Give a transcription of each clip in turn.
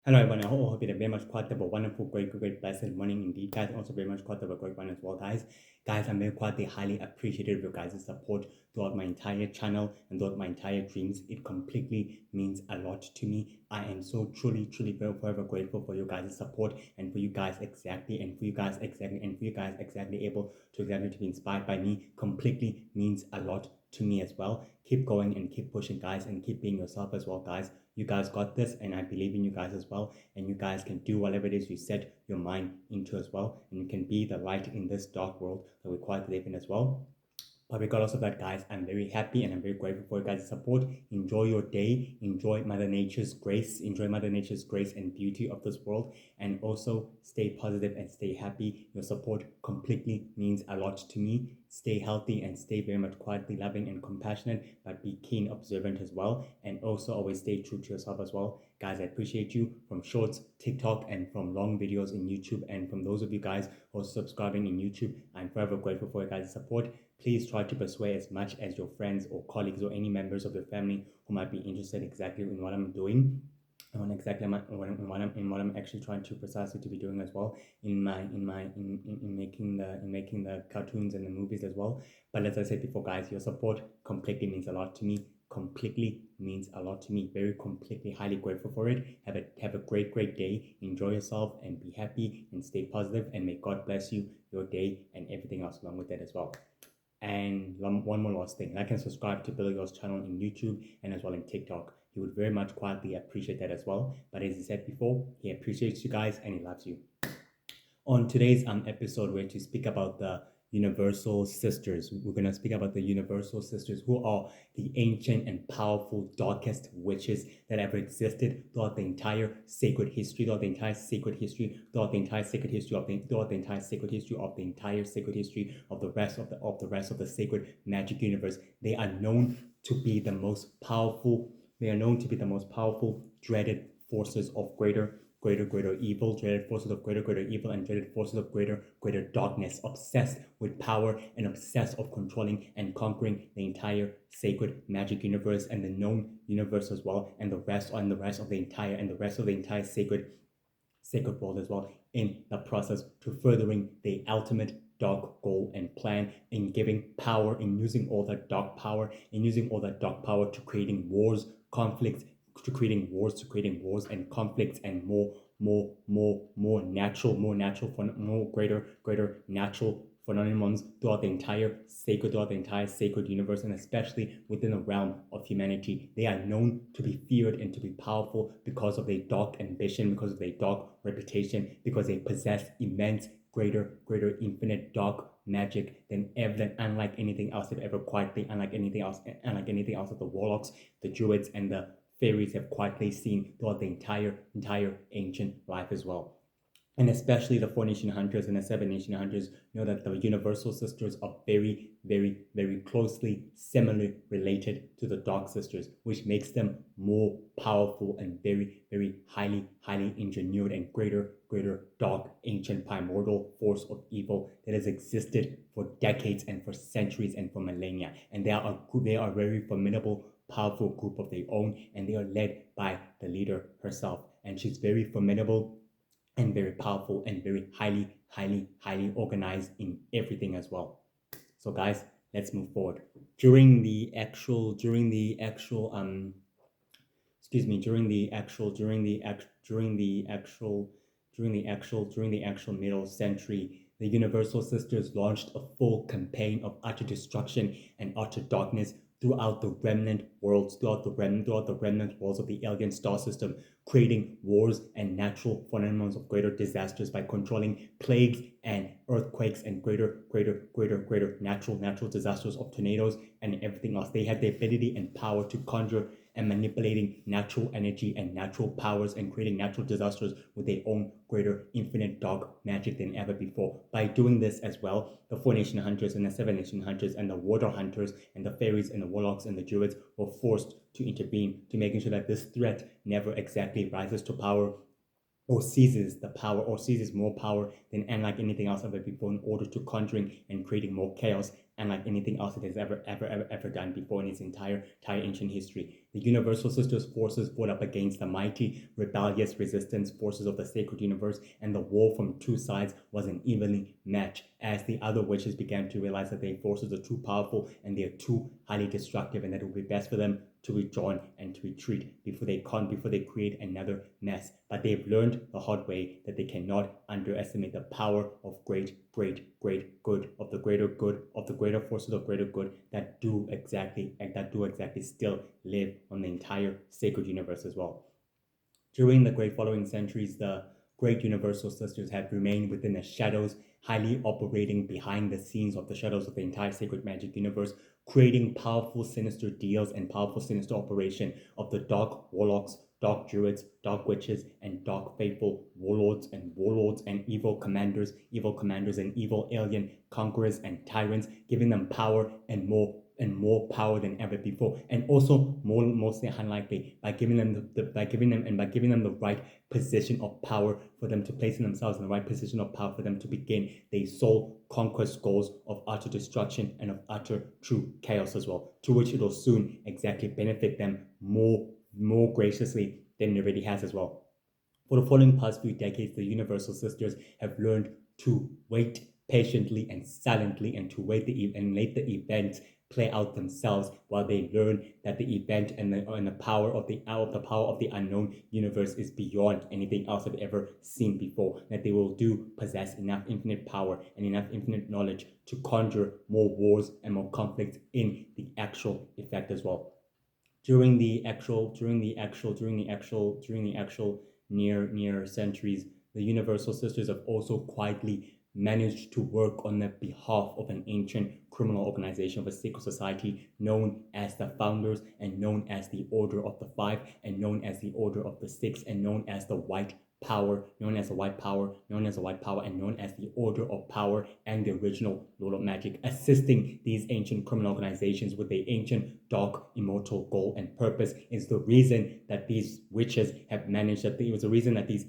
Hello everyone, I hope you had a very much quite of a wonderful, great, blessed morning indeed, guys. Also very much quite of a great one as well, guys. Guys, I'm very quite highly appreciative of your guys' support throughout my entire channel and throughout my entire dreams. It completely means a lot to me. I am so truly very forever grateful for you guys' support and for you guys exactly and for you guys exactly and for you guys exactly able to exactly to be inspired by me. Completely means a lot to me as well. Keep going and keep pushing, guys, and keep being yourself as well, guys. You guys got this, and I believe in you guys as well. And you guys can do whatever it is you set your mind into as well. And you can be the light in this dark world that we quite live in as well. But regardless of that, guys, I'm very happy and I'm very grateful for you guys' support. Enjoy your day. Enjoy Mother Nature's grace. Enjoy Mother Nature's grace and beauty of this world. And also stay positive and stay happy. Your support completely means a lot to me. Stay healthy and stay very much quietly loving and compassionate, but be keen observant as well. And also always stay true to yourself as well. Guys, I appreciate you from shorts, TikTok, and from long videos in YouTube. And from those of you guys who are subscribing in YouTube, I'm forever grateful for your guys' support. Please try to persuade as much as your friends or colleagues or any members of your family who might be interested exactly in what I'm doing and what I'm actually trying to precisely to be doing as well in making the cartoons and the movies as well. But as I said before, guys, your support completely means a lot to me. Completely means a lot to me. Very completely highly grateful for it. Have a great day. Enjoy yourself and be happy and stay positive, and may God bless you, your day, and everything else along with that as well. And one more last thing, like and subscribe to Billy Yo's channel in YouTube and as well in TikTok. He would very much quietly appreciate that as well. But as he said before, he appreciates you guys and he loves you. On today's episode, we're to speak about the Universal Sisters. We're going to speak about the Universal Sisters, who are the ancient and powerful darkest witches that ever existed throughout the entire sacred history, throughout the entire sacred history, throughout the entire sacred history of the throughout the entire sacred history of the entire sacred history of the rest of the sacred magic universe. They are known to be the most powerful. They are known to be the most powerful, dreaded forces of greater evil, dreaded forces of greater evil, and dreaded forces of greater darkness, obsessed with power and obsessed of controlling and conquering the entire sacred magic universe and the known universe as well, and the rest of the entire sacred world as well, in the process to furthering the ultimate dark goal and plan, in giving power, in using all that dark power, to creating wars, conflicts, to creating wars and conflicts and more natural, greater natural phenomenons throughout the entire sacred universe, and especially within the realm of humanity. They are known to be feared and to be powerful because of their dark ambition, because of their dark reputation, because they possess immense greater infinite dark magic than unlike anything else they've ever quietly unlike anything else that the warlocks, the druids, and the fairies have quietly seen throughout the entire ancient life as well. And especially the four nation hunters and the seven nation hunters know that the universal sisters are very closely similarly related to the dark sisters, which makes them more powerful and very highly engineered and greater dark ancient primordial force of evil that has existed for decades and for centuries and for millennia. And they are a very formidable, powerful group of their own, and they are led by the leader herself, and she's very formidable and very powerful and very highly organized in everything as well. So guys, let's move forward. During the actual middle century, the Universal Sisters launched a full campaign of utter destruction and utter darkness throughout the remnant worlds, throughout the remnant worlds of the alien star system, creating wars and natural phenomena of greater disasters by controlling plagues and earthquakes and greater natural disasters of tornadoes and everything else. They had the ability and power to conjure and manipulating natural energy and natural powers and creating natural disasters with their own greater infinite dark magic than ever before. By doing this as well, the four nation hunters and the seven nation hunters and the water hunters and the fairies and the warlocks and the druids were forced to intervene to making sure that this threat never exactly rises to power or seizes the power or seizes more power than unlike anything else ever before in order to conjuring and creating more chaos unlike anything else it has ever done before in its entire ancient history. The Universal Sisters forces fought up against the mighty, rebellious resistance forces of the sacred universe, and the war from two sides was an evenly match as the other witches began to realize that their forces are too powerful and they are too highly destructive and that it would be best for them to withdraw and to retreat before they create another mess. But they've learned the hard way that they cannot underestimate the power of great good, of the greater forces of greater good that do exactly still live on the entire sacred universe as well. During the great following centuries, the great universal sisters have remained within the shadows, highly operating behind the scenes of the shadows of the entire sacred magic universe, creating powerful sinister deals and powerful sinister operation of the dark warlocks, dark druids, dark witches, and dark faithful warlords and evil commanders and evil alien conquerors and tyrants, giving them power and more power than ever before, and also mostly unlikely by giving them the right position of power for them to place themselves in the right position of power for them to begin their sole conquest goals of utter destruction and of utter true chaos as well, to which it will soon exactly benefit them more graciously than it already has as well. For the following past few decades, the Universal Sisters have learned to wait patiently and silently and to wait and let the events play out themselves while they learn that the event and the power of the unknown universe is beyond anything else they've ever seen before. That they will possess enough infinite power and enough infinite knowledge to conjure more wars and more conflicts in the actual effect as well. During the actual near centuries, the Universal Sisters have also quietly managed to work on the behalf of an ancient criminal organization of a secret society known as the Founders and known as the Order of the Five and known as the Order of the Six and known as the White Power, known as the White Power, and known as the Order of Power and the original Lord of Magic, assisting these ancient criminal organizations with their ancient dark immortal goal and purpose is the reason that these witches have managed that it was the reason that these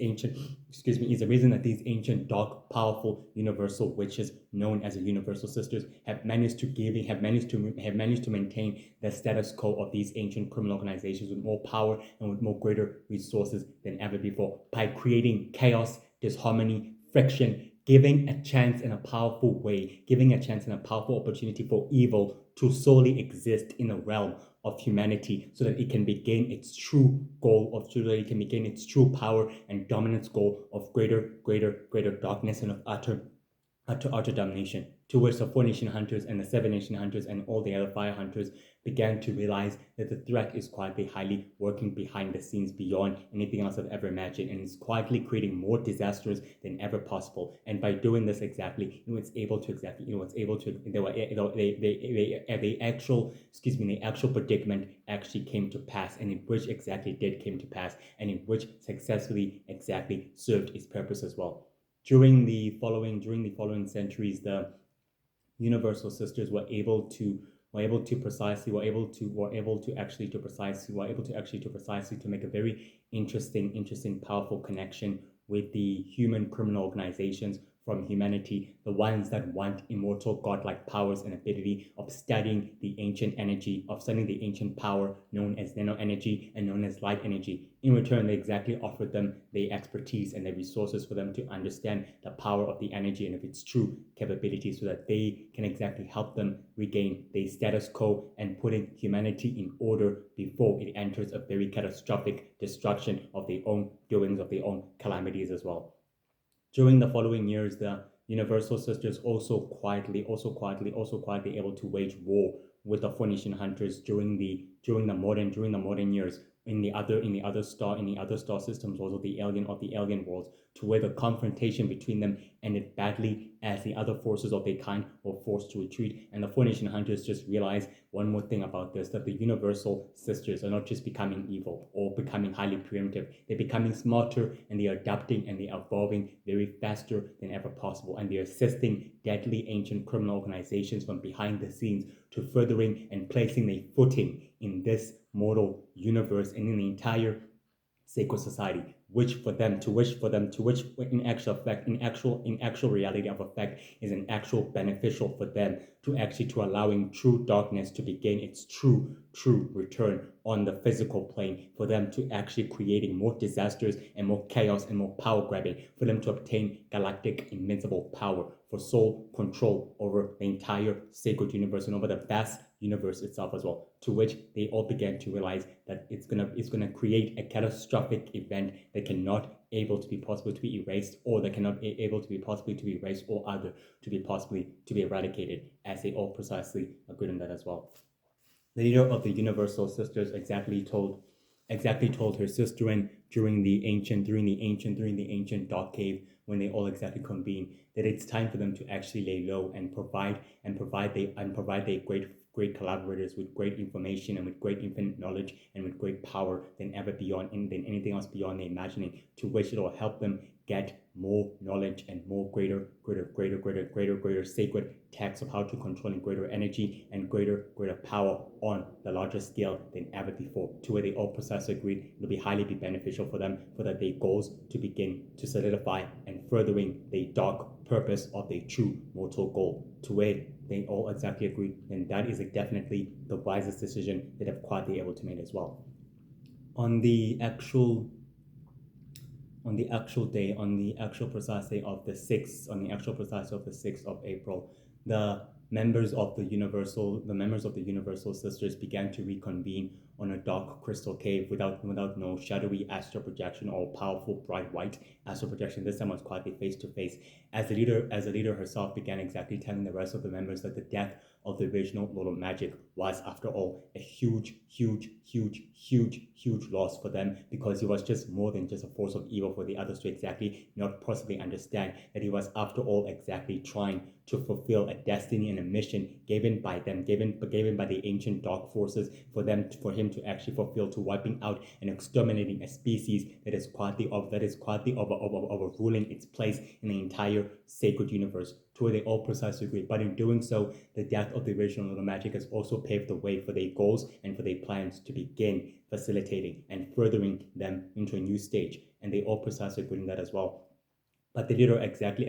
ancient dark powerful universal witches known as the Universal Sisters have managed to maintain the status quo of these ancient criminal organizations with more power and with more greater resources than ever before by creating chaos, disharmony, friction, giving a chance and a powerful opportunity for evil to solely exist in the realm of humanity so that it can begin its true power and dominance goal of greater darkness and of utter domination, to which the 4 nation hunters and the 7 nation hunters and all the other fire hunters began to realize that the threat is quietly highly working behind the scenes beyond anything else I've ever imagined, and is quietly creating more disasters than ever possible. And by doing this exactly, the actual predicament actually came to pass, and in which exactly did came to pass, and in which successfully exactly served its purpose as well. During the following centuries, the Universal Sisters were able to make a very interesting, powerful connection with the human criminal organizations from humanity, the ones that want immortal godlike powers and ability of studying the ancient power known as nano energy and known as light energy. In return, they exactly offered them the expertise and the resources for them to understand the power of the energy and of its true capabilities so that they can exactly help them regain the status quo and putting humanity in order before it enters a very catastrophic destruction of their own doings, of their own calamities as well. During the following years, the Universal Sisters also quietly able to wage war with the 4 nation hunters during the modern years in the other star systems, also the alien worlds, to where the confrontation between them ended badly as the other forces of their kind were forced to retreat, and the 4 nation hunters just realized one more thing about this, that the Universal Sisters are not just becoming evil or becoming highly primitive, they're becoming smarter and they're adapting and they're evolving very faster than ever possible, and they're assisting deadly ancient criminal organizations from behind the scenes to furthering and placing their footing in this mortal universe and in the entire sacred society, which for them to which for them to which in actual fact in actual reality of effect is an actual beneficial for them to actually to allowing true darkness to begin its true return on the physical plane, for them to actually creating more disasters and more chaos and more power grabbing, for them to obtain galactic invincible power, for sole control over the entire sacred universe and over the vast universe itself as well, to which they all began to realize that it's gonna create a catastrophic event that cannot able to be possible to be erased, or that cannot be able to be possibly to be erased, or other to be possibly to be eradicated, as they all precisely agreed on that as well. The leader of the Universal Sisters exactly told her sister during the ancient dark cave, when they all exactly convened, that it's time for them to actually lay low and provide they great collaborators with great information and with great infinite knowledge and with great power than ever beyond than anything else beyond their imagining, to which it will help them get more knowledge and more greater sacred texts of how to control greater energy and greater power on the larger scale than ever before, to where they all precisely agreed it will highly be beneficial for them, for that their goals to begin to solidify and furthering the dark purpose of their true mortal goal, to where they all exactly agree, and that is definitely the wisest decision that they've quite been able to make as well. On the actual precise day of the 6th, of April, the members of the Universal Sisters began to reconvene on a dark crystal cave without no shadowy astral projection or powerful bright white astral projection. This time was quietly face to face, as the leader herself began exactly telling the rest of the members that the death of the original Lord of Magic was, after all, a huge loss for them, because he was just more than just a force of evil for the others to exactly not possibly understand that he was, after all, exactly trying to fulfill a destiny and a mission given by them, given by the ancient dark forces, for him to actually fulfill, to wiping out and exterminating a species that is quietly overruling its place in the entire sacred universe, to where they all precisely agree. But in doing so, the death of the original Little Magic has also paved the way for their goals and for their plans to begin facilitating and furthering them into a new stage, and they all precisely agree on that as well. But the leader exactly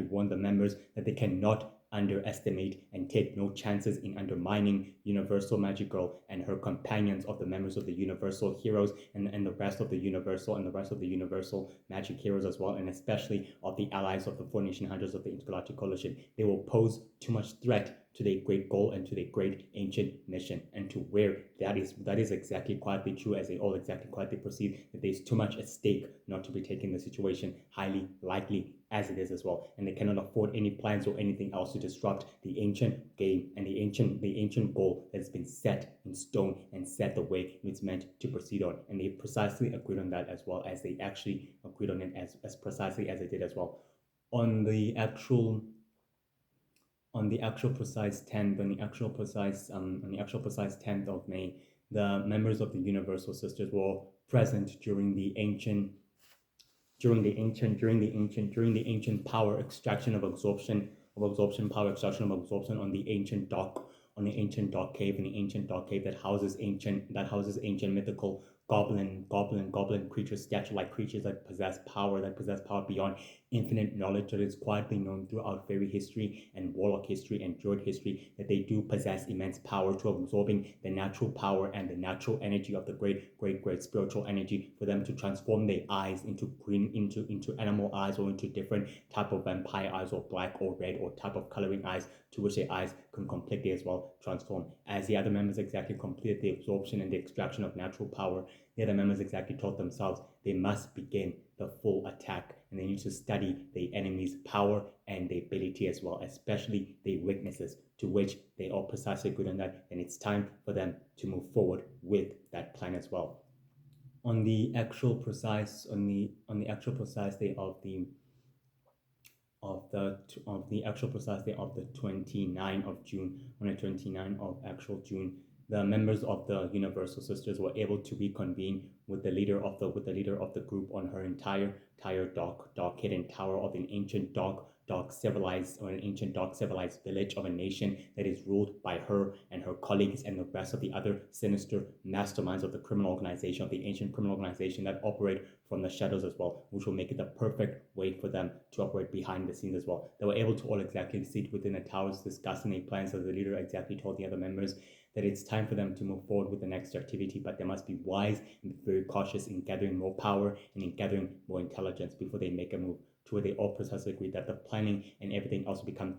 warned the members that they cannot underestimate and take no chances in undermining Universal Magic Girl and her companions of the members of the Universal Heroes and the rest of the Universal Magic Heroes as well, and especially of the allies of the Four Nation Hunters of the Intergalactic Coalition. They will pose too much threat to their great goal and to their great ancient mission, and to where that is exactly quietly true, as they all exactly quietly perceive that there's too much at stake not to be taking the situation highly likely as it is as well, and they cannot afford any plans or anything else to disrupt the ancient game and the ancient goal that's been set in stone and set the way it's meant to proceed on. And they precisely agreed on that, as well as they actually agreed on it as precisely as they did as well. On the actual precise 10th of May, the members of the Universal Sisters were present during the ancient power extraction of absorption on the ancient dark cave, that houses ancient mythical goblin creatures, statue-like creatures that possess power beyond infinite knowledge, that is quietly known throughout fairy history and warlock history and druid history, that they do possess immense power to absorbing the natural power and the natural energy of the great spiritual energy, for them to transform their eyes into green, into animal eyes, or into different type of vampire eyes, or black or red or type of coloring eyes, to which their eyes can completely as well transform. As the other members exactly completed the absorption and the extraction of natural power, the other members exactly told themselves they must begin the full attack, and they need to study the enemy's power and their ability as well, especially their weaknesses, to which they all precisely agreed on that, and it's time for them to move forward with that plan as well. On the actual precise day of the 29th of June, on the 29th of actual June, the members of the Universal Sisters were able to reconvene with the leader of the group on her entire dark hidden tower of an ancient dark civilized or an ancient dark civilized village of a nation that is ruled by her and her colleagues and the rest of the other sinister masterminds of the criminal organization, of the ancient criminal organization that operate from the shadows as well, which will make it the perfect way for them to operate behind the scenes as well. They were able to all exactly sit within the towers discussing a plan, so the leader exactly told the other members that it's time for them to move forward with the next activity, but they must be wise and be very cautious in gathering more power and in gathering more intelligence before they make a move. To where they all precisely agree that the planning and everything else will become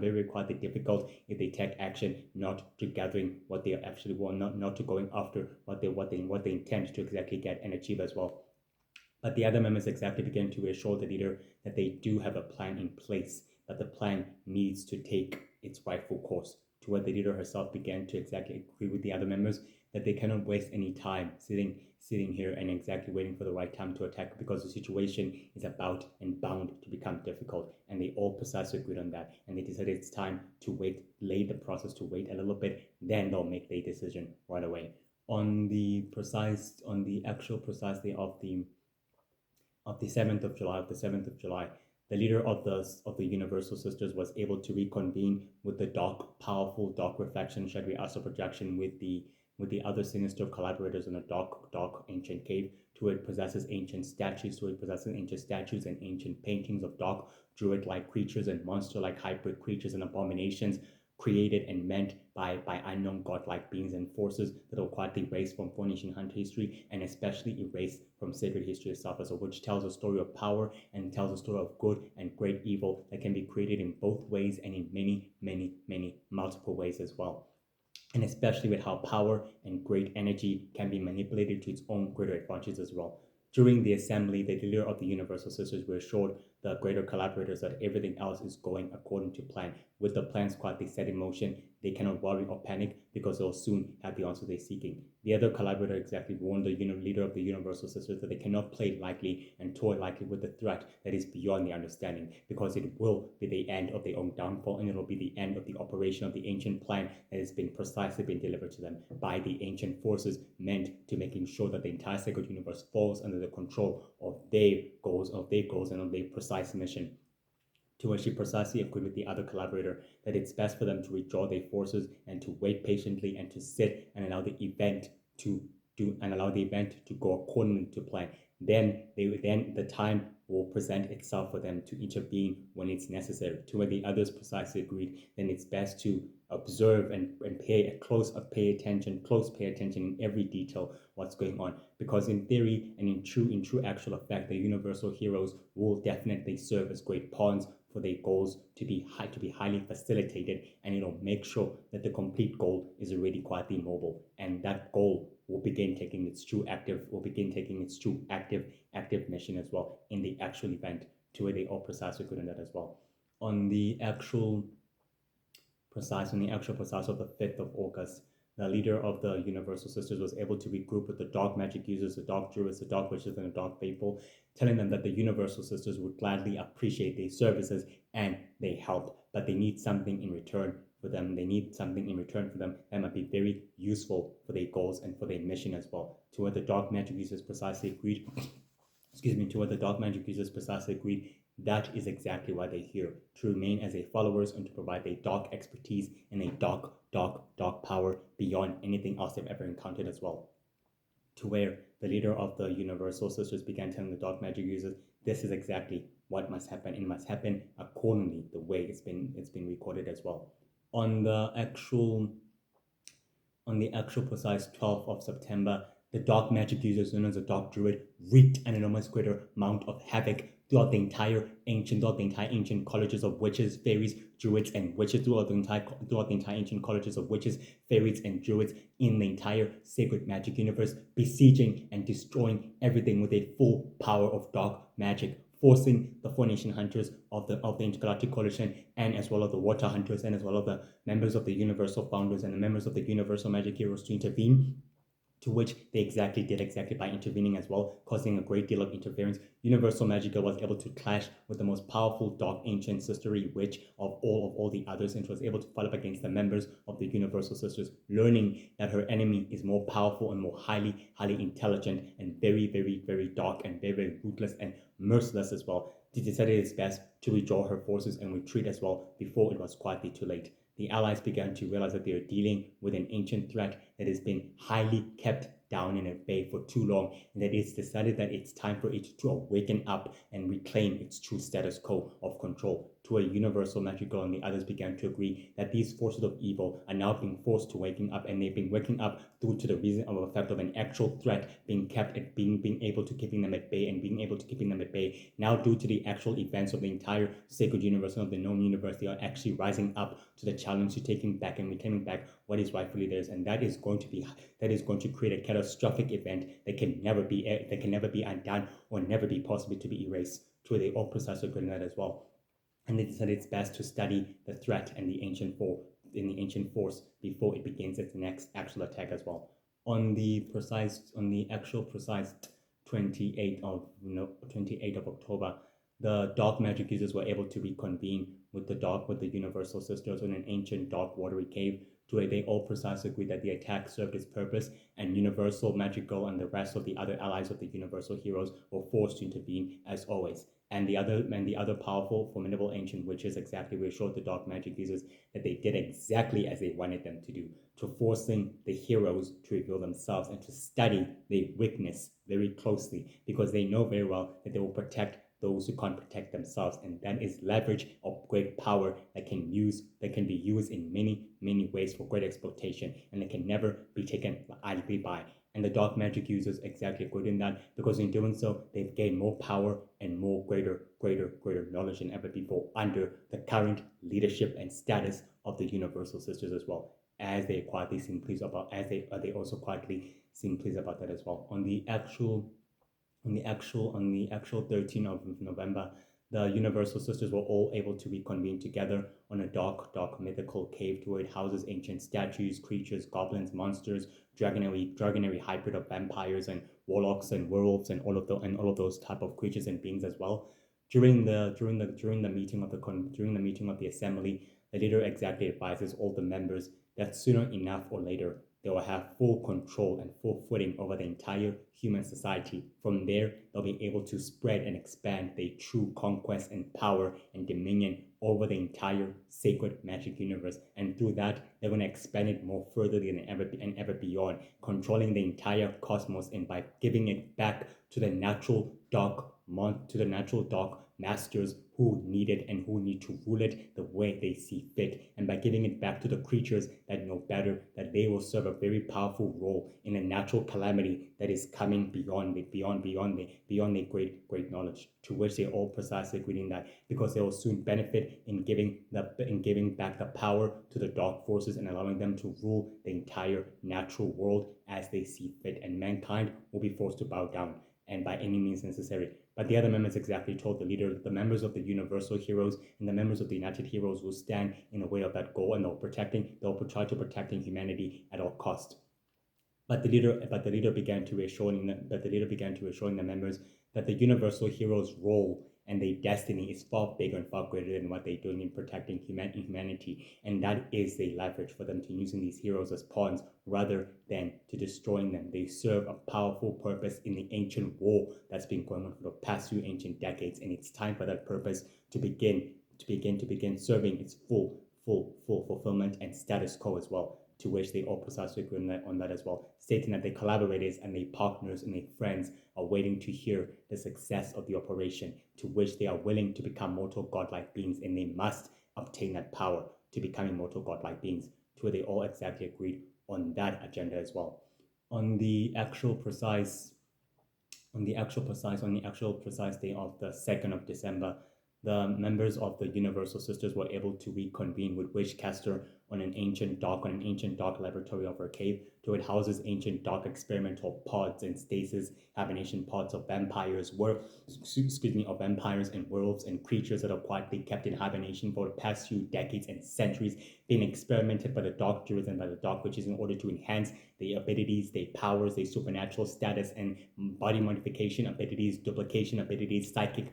very quite difficult if they take action not to gathering what they actually want, not to going after what they intend to exactly get and achieve as well. But the other members exactly began to reassure the leader that they do have a plan in place, that the plan needs to take its rightful course. To where the leader herself began to exactly agree with the other members that they cannot waste any time sitting here and exactly waiting for the right time to attack, because the situation is about and bound to become difficult, and they all precisely agreed on that, and they decided it's time to wait, delay the process, to wait a little bit, then they'll make their decision right away. On the actual precise day of the 7th of July, the leader of the Universal Sisters was able to reconvene with the powerful dark reflection, shadowy astral projection, with the other sinister collaborators in a dark ancient cave. To it possesses ancient statues, and ancient paintings of dark druid-like creatures and monster-like hybrid creatures and abominations created and meant by unknown godlike beings and forces that are quite erased from Phoenician hunter history, and especially erased from sacred history itself, as which tells a story of power and tells a story of good and great evil that can be created in both ways and in many multiple ways as well, and especially with how power and great energy can be manipulated to its own greater advantage as well. During the assembly, the leader of the Universal Sisters reassured the greater collaborators that everything else is going according to plan. With the plan squad set in motion, they cannot worry or panic because they'll soon have the answer they're seeking. The other collaborator exactly warned the leader of the Universal Sisters that they cannot play lightly and toy lightly with the threat that is beyond their understanding, because it will be the end of their own downfall, and it will be the end of the operation of the ancient plan that has been precisely been delivered to them by the ancient forces, meant to making sure that the entire sacred universe falls under the control of their goals and of their precise mission. To which she precisely agreed with the other collaborator that it's best for them to withdraw their forces and to wait patiently and to sit and allow the event to go accordingly to plan. Then the time will present itself for them to intervene when it's necessary. To where the others precisely agreed, then it's best to observe and pay attention in every detail what's going on, because in theory and in true actual effect, the universal heroes will definitely serve as great pawns for their goals to be highly facilitated, and it'll make sure that the complete goal is already quite immobile, and that goal will begin taking its true active mission as well in the actual event, to where they all precisely good in that as well. On the actual precise of the 5th of August, the leader of the Universal Sisters was able to regroup with the dark magic users, the dark druids, the dark witches, and the dark faithful, telling them that the Universal Sisters would gladly appreciate their services and their help, but they need something in return for them. That might be very useful for their goals and for their mission as well. To what the dark magic users precisely agreed, that is exactly why they're here, to remain as their followers and to provide their dark expertise and a dark power beyond anything else they've ever encountered as well. To where the leader of the Universal Sisters began telling the dark magic users, this is exactly what must happen, and must happen accordingly the way it's been recorded as well. On the actual precise 12th of September, the dark magic users known as the Dark Druid wreaked an enormous greater amount of havoc throughout the entire ancient colleges of witches, fairies, druids, and witches, throughout the entire ancient colleges of witches, fairies, and druids in the entire sacred magic universe, besieging and destroying everything with a full power of dark magic, forcing the Phoenician hunters of the Intergalactic Coalition, and as well as the Water Hunters, and as well as the members of the Universal Founders and the members of the Universal Magic Heroes to intervene, to which they did exactly by intervening as well, causing a great deal of interference. Universal Magical was able to clash with the most powerful dark ancient sisterly witch of all the others, and was able to fight up against the members of the Universal Sisters, learning that her enemy is more powerful and more highly intelligent and very dark and very ruthless and merciless as well. She decided it's best to withdraw her forces and retreat as well before it was quietly too late. The Allies began to realize that they are dealing with an ancient threat that has been highly kept down in at bay for too long, and that it's decided that it's time for it to awaken up and reclaim its true status quo of control. To a Universal Magical and the others began to agree that these forces of evil are now being forced to waking up, and they've been waking up due to the reason of the fact of an actual threat being kept at being able to keeping them at bay and being able to keeping them at bay. Now, due to the actual events of the entire sacred universe and of the known universe, they are actually rising up to the challenge to taking back and reclaiming back what is rightfully theirs, and that is going to create a catastrophic event that can never be undone or never be possible to be erased. To they all precisely agree on that as well, and they decided it's best to study the threat and the ancient force before it begins its next actual attack as well. On the actual precise 28th of October, the dark magic users were able to reconvene with the Universal Sisters in an ancient dark watery cave, to where they all precisely agreed that the attack served its purpose, and Universal Magical and the rest of the other allies of the Universal Heroes were forced to intervene as always. And the other powerful, formidable ancient witches exactly reassured the dark magic users that they did exactly as they wanted them to do, to forcing the heroes to reveal themselves and to study their weakness very closely, because they know very well that they will protect those who can't protect themselves, and that is leverage of great power that can be used in many ways for great exploitation, and it can never be taken idly by. And the dark magic users exactly agreed in that, because in doing so, they've gained more power and more greater knowledge than ever before under the current leadership and status of the Universal Sisters as well, as they quietly seem pleased about, as they also quietly seem pleased about that as well. On the actual 13th of November, the Universal Sisters were all able to reconvene together on a dark mythical cave to where it houses ancient statues, creatures, goblins, monsters, dragonary hybrid of vampires and warlocks and werewolves and all of those type of creatures and beings as well. During the meeting of the assembly, the leader exactly advises all the members that sooner enough or later they will have full control and full footing over the entire human society. From there, they'll be able to spread and expand their true conquest and power and dominion over the entire sacred magic universe. And through that, they're going to expand it more further than ever beyond, controlling the entire cosmos, and by giving it back to the natural dark masters who need it and who need to rule it the way they see fit, and by giving it back to the creatures that know better, that they will serve a very powerful role in a natural calamity that is coming beyond their great knowledge. To which they all precisely agreed in that, because they will soon benefit in giving back the power to the dark forces and allowing them to rule the entire natural world as they see fit, and mankind will be forced to bow down and by any means necessary. But the other members exactly told the leader, the members of the Universal Heroes and the members of the United Heroes will stand in the way of that goal, and they'll try to protecting humanity at all costs. But the leader began to reassuring the members that the Universal Heroes' role and their destiny is far bigger and far greater than what they're doing in protecting humanity, and that is the leverage for them to using these heroes as pawns rather than to destroying them. They serve a powerful purpose in the ancient war that's been going on for the past few ancient decades, and it's time for that purpose to begin serving its full fulfillment and status quo as well. To which they all precisely agree on that as well, stating that their collaborators and their partners and their friends are waiting to hear the success of the operation, to which they are willing to become mortal godlike beings, and they must obtain that power to become immortal godlike beings. To where they all exactly agreed on that agenda as well. On the actual precise day of the 2nd of December, the members of the Universal Sisters were able to reconvene with Witchcaster on an ancient dock laboratory of her cave. To it houses ancient dock experimental pods and stasis hibernation pods of vampires, of vampires and werewolves and creatures that are quietly kept in hibernation for the past few decades and centuries, being experimented by the dark druids and by the dark witches in order to enhance their abilities, their powers, their supernatural status and body modification abilities, duplication abilities, psychic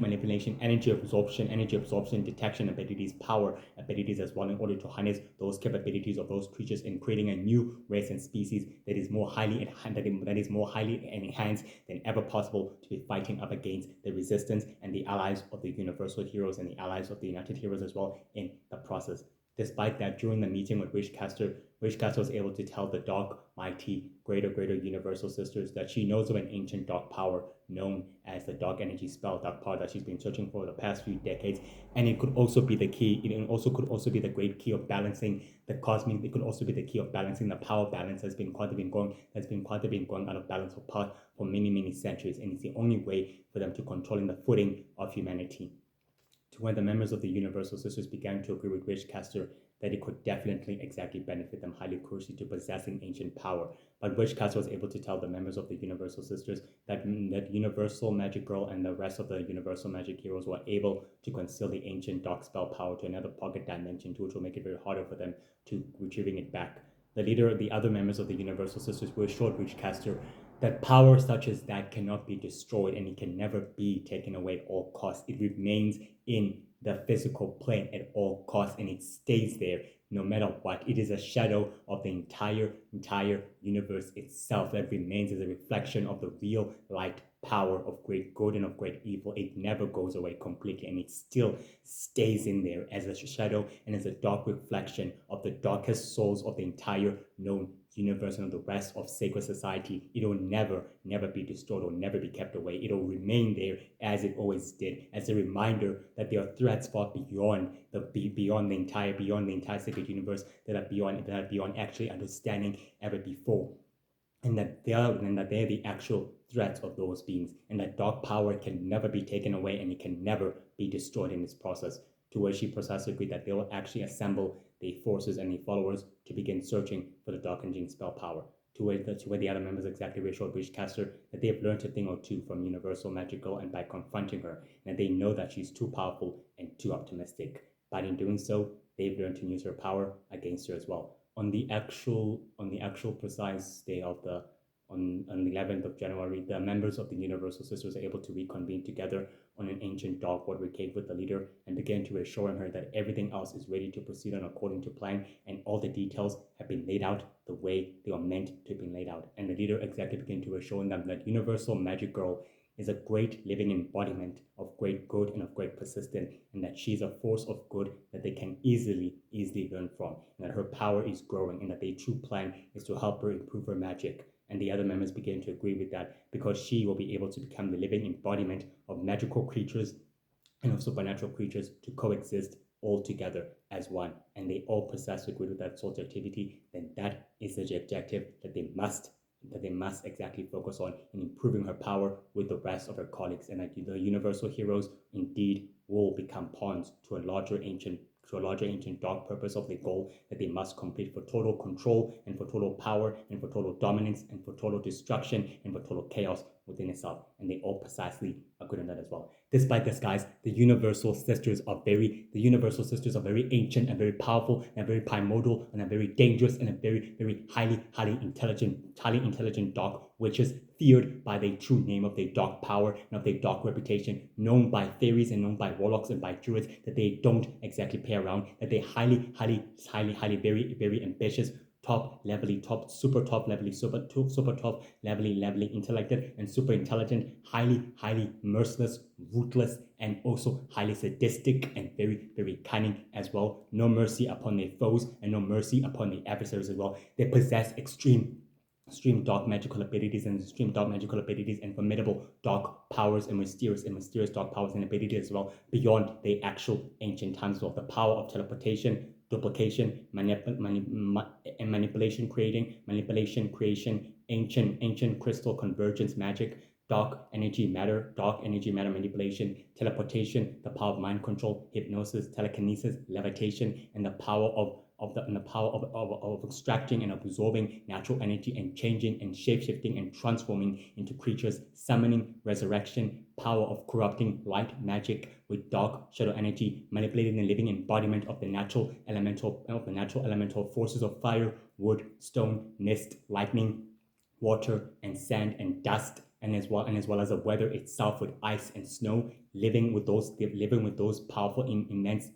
manipulation, energy absorption, detection abilities, power abilities as well, in order to harness those capabilities of those creatures in creating a new race and species that is more highly enhanced than ever possible, to be fighting up against the resistance and the allies of the universal heroes and the allies of the united heroes as well in the process. Despite that, during the meeting with Witchcaster was able to tell the dark, mighty, greater universal sisters that she knows of an ancient dark power known as the dark energy spell, dark power that she's been searching for the past few decades. And it could also be the key, could also be the great key of balancing the cosmic, it could also be the key of balancing the power balance that's been quietly been going out of balance for many centuries. And it's the only way for them to controlling the footing of humanity. To when the members of the Universal Sisters began to agree with Witchcaster that it could definitely exactly benefit them highly crucially to possessing ancient power. But Witchcaster was able to tell the members of the Universal Sisters that Universal Magic Girl and the rest of the Universal Magic Heroes were able to conceal the ancient dark spell power to another pocket dimension, which will make it very harder for them to retrieving it back. The other members of the Universal Sisters were assured Witchcaster that power such as that cannot be destroyed and it can never be taken away at all costs. It remains in the physical plane at all costs and it stays there no matter what. It is a shadow of the entire universe itself that remains as a reflection of the real light power of great good and of great evil. It never goes away completely and it still stays in there as a shadow and as a dark reflection of the darkest souls of the entire known universe and the rest of sacred society. It'll never be destroyed or never be kept away. It'll remain there as it always did, as a reminder that there are threats far beyond the entire sacred universe that are beyond actually understanding ever before. And that they're the actual threats of those beings, and that dark power can never be taken away and it can never be destroyed in this process. To where she precisely agreed that they will actually assemble the forces and the followers to begin searching for the dark engine spell power. To where the other members exactly reassured Witchcaster that they have learned a thing or two from Universal Magical and by confronting her, and they know that she's too powerful and too optimistic. But in doing so, they've learned to use her power against her as well. On the actual precise day of on the 11th of January, the members of the Universal Sisters are able to reconvene together on an ancient dark water cave with the leader and began to assure her that everything else is ready to proceed on according to plan and all the details have been laid out the way they are meant to have been laid out. And the leader exactly began to assure them that Universal Magic Girl is a great living embodiment of great good and of great persistence, and that she's a force of good that they can easily learn from, and that her power is growing, and that their true plan is to help her improve her magic. And the other members began to agree with that because she will be able to become the living embodiment of magical creatures and of supernatural creatures to coexist all together as one. And they all precisely agree with that subjectivity. Then that is the objective that they must exactly focus on in improving her power with the rest of her colleagues, and that the universal heroes indeed will become pawns to a larger ancient dark purpose of the goal that they must complete for total control and for total power and for total dominance and for total destruction and for total chaos within itself. And they all precisely agree on that as well. Despite this, guys, the Universal Sisters are very ancient and very powerful and very primordial and very dangerous and a very highly intelligent dark witches, feared by the true name of their dark power and of their dark reputation, known by fairies and known by warlocks and by druids, that they don't exactly play around, that they highly very ambitious, super top level intellected and super intelligent, highly merciless, ruthless, and also highly sadistic and very cunning as well. No mercy upon their foes and no mercy upon their adversaries as well. They possess extreme dark magical abilities and formidable dark powers and mysterious dark powers and abilities as well, beyond the actual ancient times of the power of teleportation, duplication, manipulation creation, ancient crystal convergence magic, dark energy matter manipulation, teleportation, the power of mind control, hypnosis, telekinesis, levitation, and the power of extracting and absorbing natural energy and changing and shape-shifting and transforming into creatures, summoning, resurrection, power of corrupting light magic with dark shadow energy, manipulating the living embodiment of the natural elemental forces of fire, wood, stone, mist, lightning, water and sand and dust, and as well as the weather itself with ice and snow, living with those powerful, immense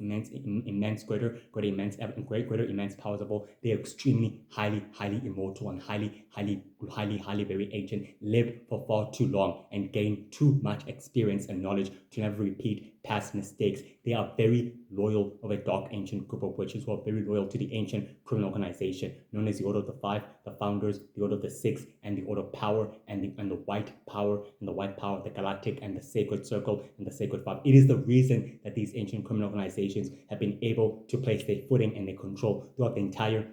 powers of all. They are extremely highly immortal and highly very ancient, lived for far too long and gained too much experience and knowledge to never repeat past mistakes. They are very loyal of a dark ancient group of witches who are very loyal to the ancient criminal organization known as the Order of the Five, the Founders, the Order of the Six, and the Order of Power, and the White Power, the Galactic, and the Sacred Circle, and the Sacred Five. It is the reason that these ancient criminal organizations have been able to place their footing and their control throughout the entire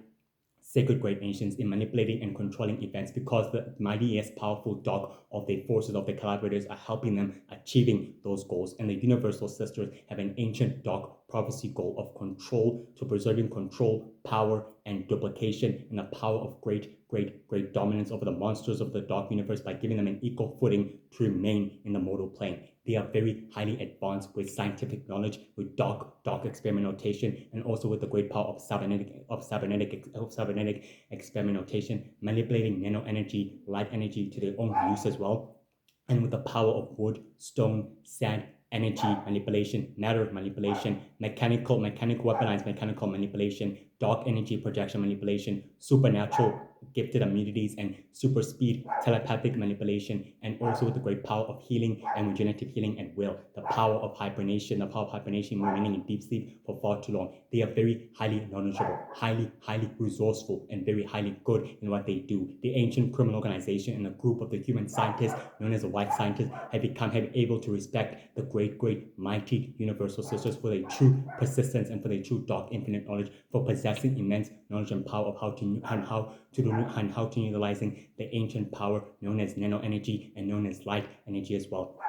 sacred great nations in manipulating and controlling events, because the mighty as powerful dark of the forces of the collaborators are helping them achieving those goals. And the Universal Sisters have an ancient dark prophecy goal of control, to preserving control, power, and duplication, and the power of great dominance over the monsters of the dark universe by giving them an equal footing to remain in the mortal plane. They are very highly advanced with scientific knowledge, with dark experimentation, and also with the great power of cybernetic experimentation, manipulating nano energy, light energy to their own use as well, and with the power of wood, stone, sand, energy manipulation, matter manipulation, mechanical weaponized mechanical manipulation, dark energy projection manipulation, supernatural gifted immunities and super speed telepathic manipulation, and also with the great power of healing and regenerative healing and will, the power of hibernation, remaining in deep sleep for far too long. They are very highly knowledgeable, highly resourceful, and very highly good in what they do. The ancient criminal organization and a group of the human scientists known as the White Scientists have able to respect the great mighty Universal Sisters for their true persistence and for their true dark infinite knowledge, for possessing immense knowledge and power of how to utilizing the ancient power known as nano energy and known as light energy as well.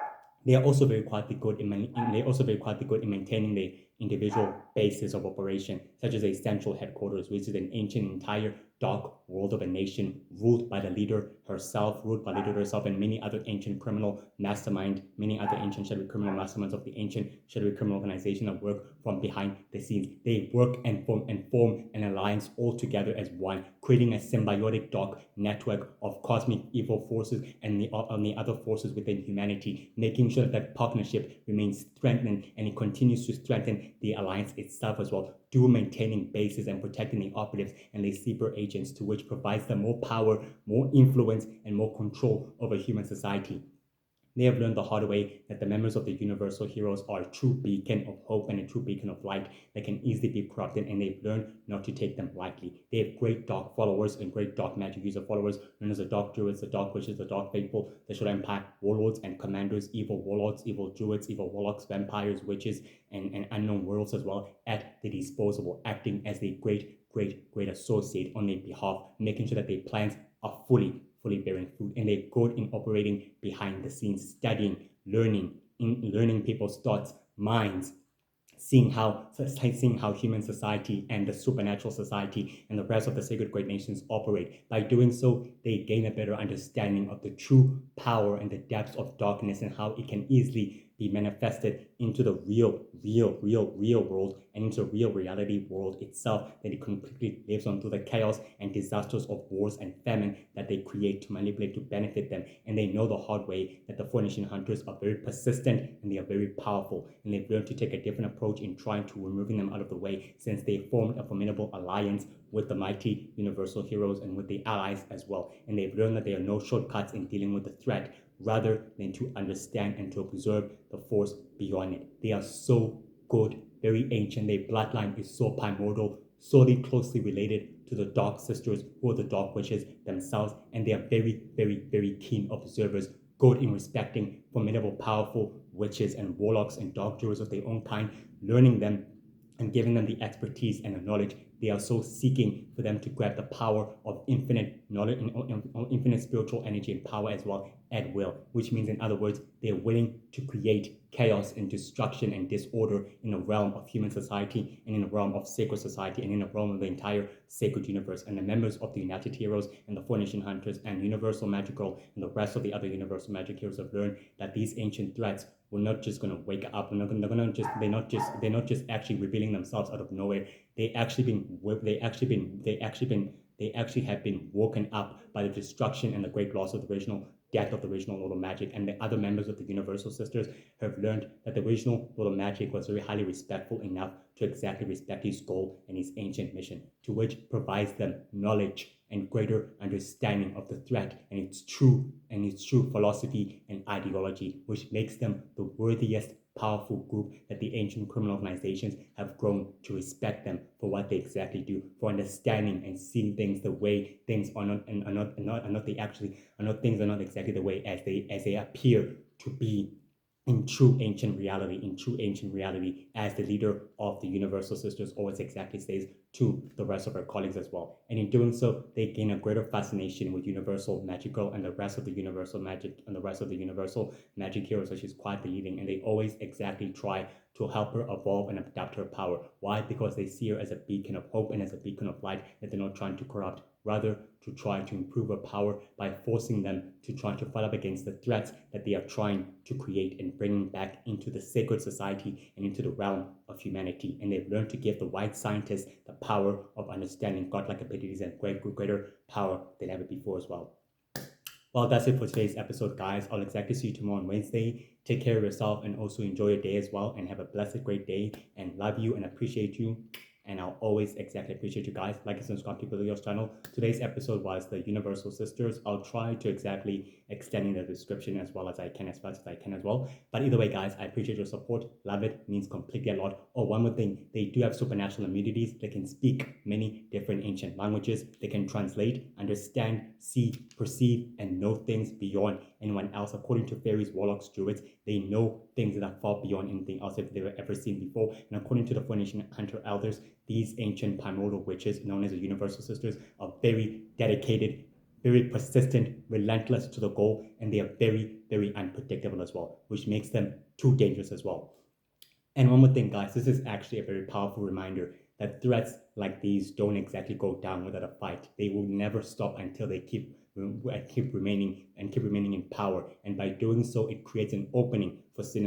They are also very quietly good in maintaining the individual bases of operation, such as a central headquarters, which is an ancient entire dark world of a nation ruled by the leader herself, and many other ancient shadowy criminal masterminds of the ancient shadowy criminal organization that work from behind the scenes. They work and form an alliance all together as one, creating a symbiotic dark network of cosmic evil forces and the other forces within humanity, making sure that partnership remains strengthened, and it continues to strengthen the alliance itself as well, through maintaining bases and protecting the operatives and the sleeper agents, to which provides them more power, more influence, and more control over human society. They have learned the hard way that the members of the Universal Heroes are a true beacon of hope and a true beacon of light that can easily be corrupted, and they've learned not to take them lightly. They have great dark followers and great dark magic user followers, known as the Dark Druids, the Dark Witches, the Dark Faithful, the Shadow Empire Warlords and Commanders, evil warlords, evil druids, evil warlocks, vampires, witches, and unknown worlds as well, at the disposable, acting as the great associate on their behalf, making sure that their plans are fully bearing fruit, and they're good in operating behind the scenes, studying, learning people's thoughts, minds, seeing how human society and the supernatural society and the rest of the sacred great nations operate. By doing so, they gain a better understanding of the true power and the depths of darkness, and how it can easily be manifested into the real world and into real reality world itself, that it completely lives on through the chaos and disasters of wars and famine that they create to manipulate to benefit them. And they know the hard way that the 4 Nation Hunters are very persistent and they are very powerful, and they've learned to take a different approach in trying to removing them out of the way, since they formed a formidable alliance with the mighty Universal Heroes and with the allies as well. And they've learned that there are no shortcuts in dealing with the threat, rather than to understand and to observe the force beyond it. They are so good, very ancient. Their bloodline is so primordial, solely closely related to the Dark Sisters, who are the Dark Witches themselves, and they are very keen observers, good in respecting formidable, powerful witches and warlocks and dark druids of their own kind, learning them and giving them the expertise and the knowledge they are so seeking for them to grab the power of infinite knowledge and infinite spiritual energy and power as well at will, which means, in other words, they're willing to create chaos and destruction and disorder in the realm of human society and in the realm of sacred society and in the realm of the entire sacred universe. And the members of the United Heroes and the Four Nation Hunters and Universal Magical and the rest of the other Universal Magic Heroes have learned that these ancient threats were not just going to wake up. They're not just actually revealing themselves out of nowhere. They actually have been woken up by the destruction and the great loss of the original death of the original Lord of Magic, and the other members of the Universal Sisters have learned that the original Lord of Magic was very highly respectful enough to exactly respect his goal and his ancient mission, to which provides them knowledge and greater understanding of the threat and its true philosophy and ideology, which makes them the worthiest powerful group that the ancient criminal organizations have grown to respect them for what they exactly do, for understanding and seeing things the way things are not exactly the way as they appear to be in true ancient reality, as the leader of the Universal Sisters always exactly says to the rest of her colleagues as well. And in doing so, they gain a greater fascination with Universal Magical and the rest of the Universal Magic and the rest of the Universal Magic Heroes that she's quietly leading, and they always exactly try to help her evolve and adapt her power. Why? Because they see her as a beacon of hope and as a beacon of light that they're not trying to corrupt, rather to try to improve her power by forcing them to try to fight up against the threats that they are trying to create and bringing back into the sacred society and into the realm of humanity. And they've learned to give the white scientists the power of understanding godlike abilities and greater power than ever before as well. Well, that's it for today's episode, guys. I'll exactly see you tomorrow on Wednesday. Take care of yourself and also enjoy your day as well, and have a blessed, great day, and love you and appreciate you. And I'll always exactly appreciate you guys. Like and subscribe to the video's channel. Today's episode was the Universal Sisters. I'll try to exactly extend in the description as well as I can, as fast as I can as well. But either way, guys, I appreciate your support. Love it. Means completely a lot. Oh, one more thing. They do have supernatural immunities. They can speak many different ancient languages. They can translate, understand, see, perceive, and know things beyond anyone else. According to fairies, warlocks, druids, they know things that are far beyond anything else that they've ever seen before. And according to the Four Nation Hunter Elders, these ancient primordial witches, known as the Universal Sisters, are very dedicated, very persistent, relentless to the goal, and they are very, very unpredictable as well, which makes them too dangerous as well. And one more thing, guys, this is actually a very powerful reminder that threats like these don't exactly go down without a fight. They will never stop until they keep remaining in power. And by doing so, it creates an opening for sinister